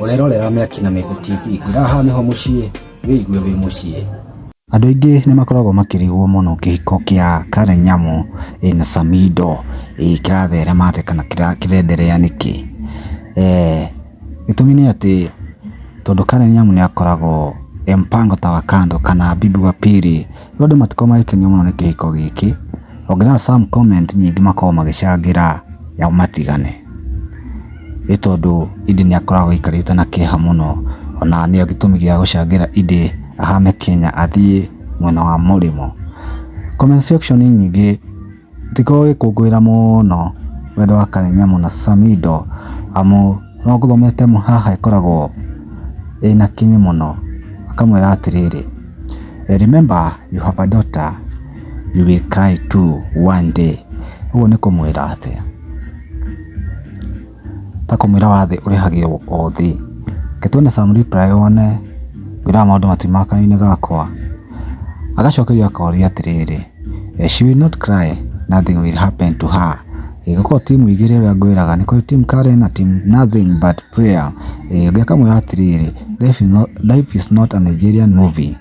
Urerorera Mĩaki na Mĩĩkũ TV, ngwĩra haha nĩho mũciĩ, wĩigue wĩ mũciĩ. Andũ aingĩ nĩ makoragwo makĩrigwo mũno kĩhiko kĩa Karen Nyamu na Samido kĩratherema atĩa kana kĩrenderea nĩkĩ. Gĩtũmi nĩ atĩ tondũ Karen Nyamu nĩ akoragwo mpango ta wa kando kana bibi wa pili, andũ matikoragwo magĩkenio mũno nĩ kĩhiko gĩkĩ. Ongerera some comment nyingĩ makoragwo magĩcangĩra ya matigane. Nĩ tondũ Indi nĩ akoragwo aikarĩte na kĩeha mũno, ona nĩo gĩtũmi gĩa gũcangĩra Indi ahame Kenya athiĩ mwena wa mũrĩmo. Comment section nyingĩ tikoragwo gĩkũngũĩra mũno wendo wa Karen Nyamu na Samido, amu no gũthomete haha ĩkoragwo ĩna kinyi mũno. Akamwĩra atĩrĩrĩ, remember you have a daughter, you will cry too one day. Ũguo nĩ kũmwĩra atĩa, ta kũmwĩra wathĩ ũrĩhagĩrwo o thĩ. Ketwone some reply one ngwĩra maũndũ matimakanaine gakwa. Agacokeria akoria atĩrĩrĩ, she will not cry, nothing will happen to her. Gũkorwo timu igĩrĩ ũrĩa ngwĩraga nĩ kũrĩ team Karen na team nothing but prayer. Ũngĩ akamwĩra atĩrĩrĩ, life is not a Nigerian movie.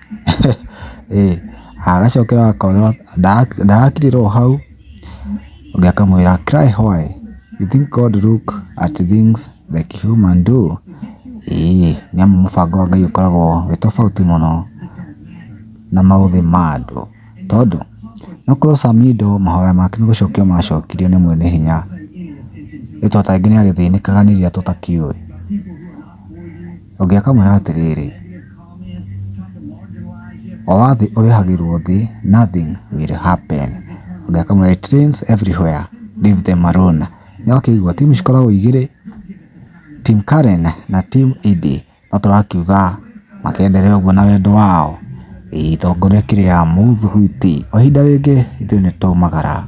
Agacokera akoria ndarakirĩrwo hau. Ũngĩ akamwĩra, cry why? You think God look at things like human do? Nĩamu mũbango wa Ngai ũkoragwo wĩ tofauti mũno na maũthĩ ma andũ. Tondũ no korwo Samido mahoya make nĩ gũcokio macokirio nĩ mwene hinya, nĩ tondũ ta rĩngĩ nĩ agĩthĩnĩkaga nĩ iria tũtakiũĩ. Ũngĩ akamwĩra atĩrĩrĩ, o wathĩ ũrĩhagĩrwo thĩ, nothing will happen. Ũngĩ akamwĩra, it rains everywhere, leave them alone. Nĩ wakĩigua timu cikoragwo igĩrĩ, team Karen na team Indi, no tũrakiuga makĩenderea ũguo na wendo wao. Tongoria kĩrĩa mũthuhuti o ihinda rĩngĩ ithuĩ nĩ twaumagara.